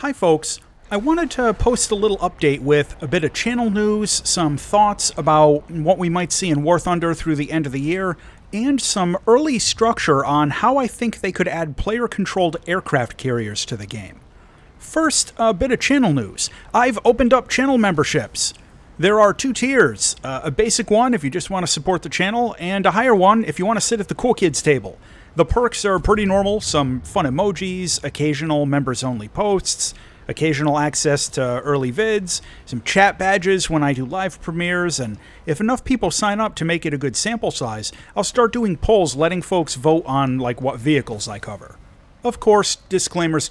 Hi folks, I wanted to post a little update with a bit of channel news, some thoughts about what we might see in War Thunder through the end of the year, and some early structure on how I think they could add player-controlled aircraft carriers to the game. First, a bit of channel news. I've opened up channel memberships. There are two tiers, a basic one if you just want to support the channel, and a higher one if you want to sit at the cool kids table. The perks are pretty normal, some fun emojis, occasional members-only posts, occasional access to early vids, some chat badges when I do live premieres, and if enough people sign up to make it a good sample size, I'll start doing polls letting folks vote on what vehicles I cover. Of course, disclaimers,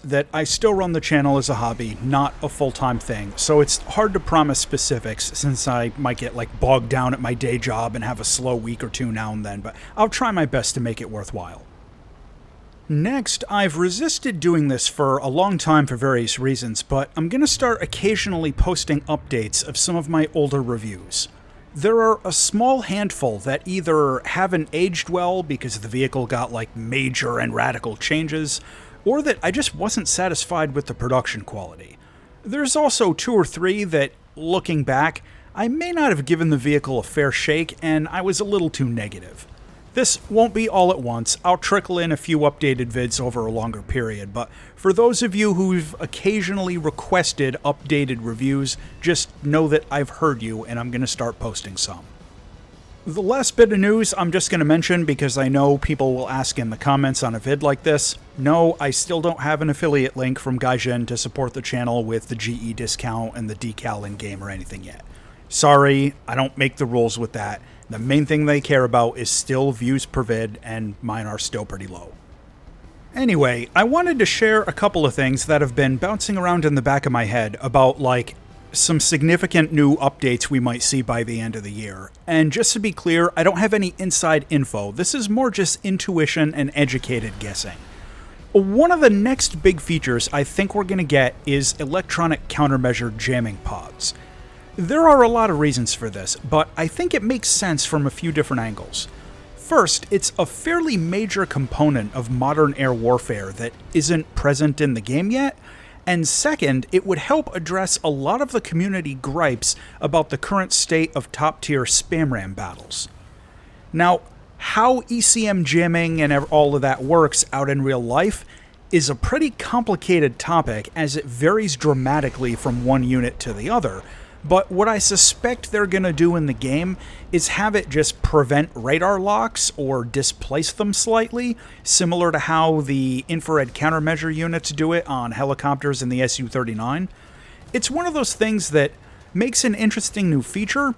that I still run the channel as a hobby, not a full-time thing, so it's hard to promise specifics since I might get bogged down at my day job and have a slow week or two now and then, but I'll try my best to make it worthwhile. Next, I've resisted doing this for a long time for various reasons, but I'm going to start occasionally posting updates of some of my older reviews. There are a small handful that either haven't aged well because the vehicle got major and radical changes, or that I just wasn't satisfied with the production quality. There's also two or three that, looking back, I may not have given the vehicle a fair shake and I was a little too negative. This won't be all at once. I'll trickle in a few updated vids over a longer period, but for those of you who've occasionally requested updated reviews, just know that I've heard you and I'm going to start posting some. The last bit of news I'm just going to mention because I know people will ask in the comments on a vid like this. No, I still don't have an affiliate link from Gaijin to support the channel with the GE discount and the decal in-game or anything yet. Sorry, I don't make the rules with that. The main thing they care about is still views per vid, and mine are still pretty low. Anyway, I wanted to share a couple of things that have been bouncing around in the back of my head about, some significant new updates we might see by the end of the year. And just to be clear, I don't have any inside info. This is more just intuition and educated guessing. One of the next big features I think we're going to get is electronic countermeasure jamming pods. There are a lot of reasons for this, but I think it makes sense from a few different angles. First, it's a fairly major component of modern air warfare that isn't present in the game yet, and second, it would help address a lot of the community gripes about the current state of top-tier spam ram battles. Now, how ECM jamming and all of that works out in real life is a pretty complicated topic as it varies dramatically from one unit to the other. But what I suspect they're going to do in the game is have it just prevent radar locks or displace them slightly, similar to how the infrared countermeasure units do it on helicopters in the Su-39. It's one of those things that makes an interesting new feature,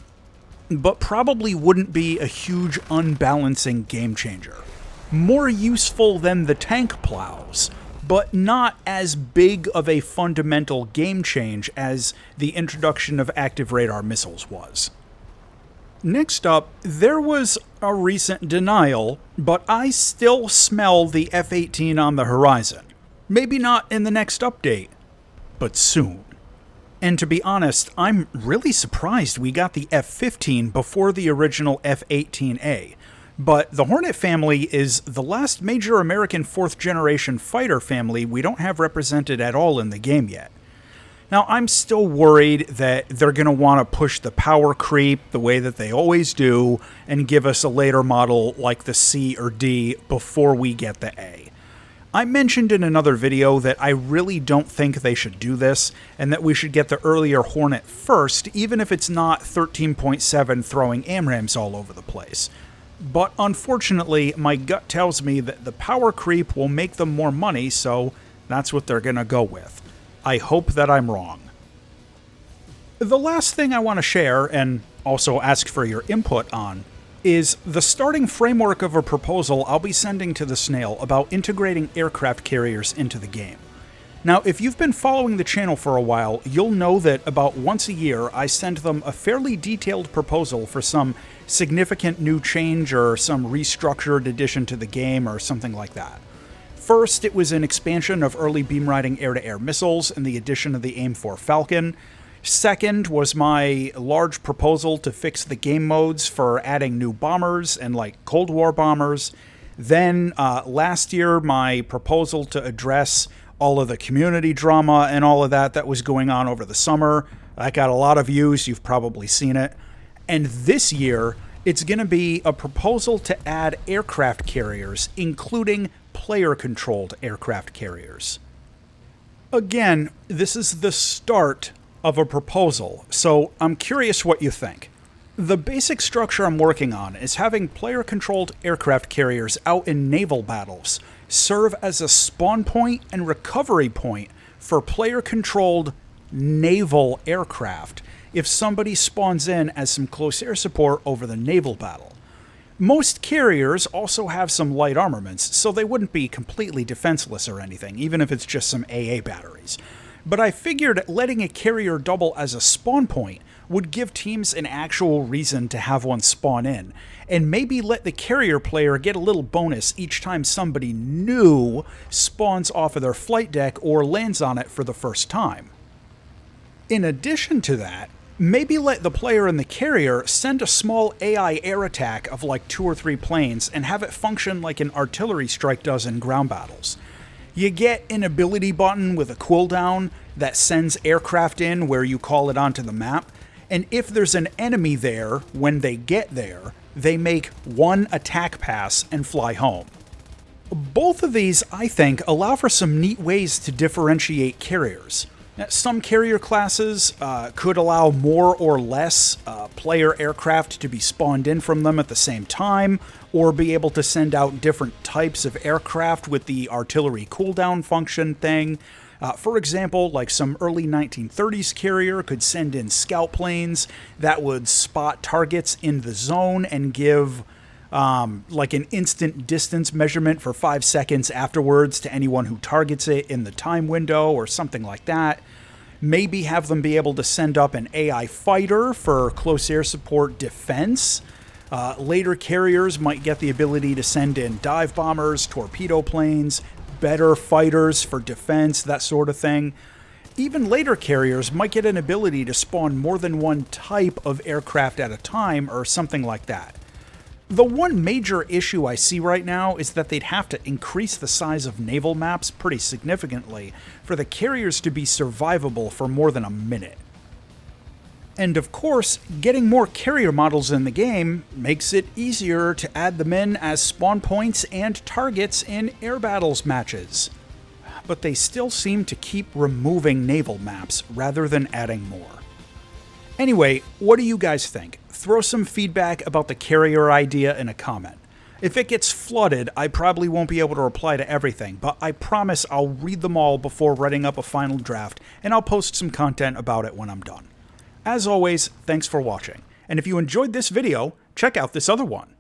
but probably wouldn't be a huge unbalancing game changer. More useful than the tank plows, but not as big of a fundamental game change as the introduction of active radar missiles was. Next up, there was a recent denial, but I still smell the F-18 on the horizon. Maybe not in the next update, but soon. And to be honest, I'm really surprised we got the F-15 before the original F-18A. But the Hornet family is the last major American fourth-generation fighter family we don't have represented at all in the game yet. Now, I'm still worried that they're going to want to push the power creep the way that they always do and give us a later model like the C or D before we get the A. I mentioned in another video that I really don't think they should do this, and that we should get the earlier Hornet first, even if it's not 13.7 throwing AMRAAMs all over the place. But unfortunately, my gut tells me that the power creep will make them more money, so that's what they're gonna go with. I hope that I'm wrong. The last thing I want to share, and also ask for your input on, is the starting framework of a proposal I'll be sending to the Snail about integrating aircraft carriers into the game. Now, if you've been following the channel for a while, you'll know that about once a year I send them a fairly detailed proposal for some significant new change or some restructured addition to the game or something like that. First, it was an expansion of early beam-riding air-to-air missiles and the addition of the AIM-4 Falcon. Second was my large proposal to fix the game modes for adding new bombers and Cold War bombers. Then, last year, my proposal to address all of the community drama and all of that was going on over the summer. That got a lot of views. You've probably seen it. And this year, it's going to be a proposal to add aircraft carriers, including player-controlled aircraft carriers. Again, this is the start of a proposal, so I'm curious what you think. The basic structure I'm working on is having player-controlled aircraft carriers out in naval battles serve as a spawn point and recovery point for player-controlled naval aircraft if somebody spawns in as some close air support over the naval battle. Most carriers also have some light armaments, so they wouldn't be completely defenseless or anything, even if it's just some AA batteries. But I figured letting a carrier double as a spawn point would give teams an actual reason to have one spawn in, and maybe let the carrier player get a little bonus each time somebody new spawns off of their flight deck or lands on it for the first time. In addition to that, maybe let the player in the carrier send a small AI air attack of like 2 or 3 planes and have it function like an artillery strike does in ground battles. You get an ability button with a cooldown that sends aircraft in where you call it onto the map, and if there's an enemy there when they get there, they make one attack pass and fly home. Both of these, I think, allow for some neat ways to differentiate carriers. Some carrier classes could allow more or less player aircraft to be spawned in from them at the same time, or be able to send out different types of aircraft with the artillery cooldown function thing. For example, like some early 1930s carrier could send in scout planes that would spot targets in the zone and give like an instant distance measurement for 5 seconds afterwards to anyone who targets it in the time window or something like that. Maybe have them be able to send up an AI fighter for close air support defense. Later carriers might get the ability to send in dive bombers, torpedo planes, better fighters for defense, that sort of thing. Even later carriers might get an ability to spawn more than one type of aircraft at a time or something like that. The one major issue I see right now is that they'd have to increase the size of naval maps pretty significantly for the carriers to be survivable for more than a minute. And of course, getting more carrier models in the game makes it easier to add them in as spawn points and targets in air battles matches. But they still seem to keep removing naval maps rather than adding more. Anyway, what do you guys think? Throw some feedback about the carrier idea in a comment. If it gets flooded, I probably won't be able to reply to everything, but I promise I'll read them all before writing up a final draft, and I'll post some content about it when I'm done. As always, thanks for watching, and if you enjoyed this video, check out this other one.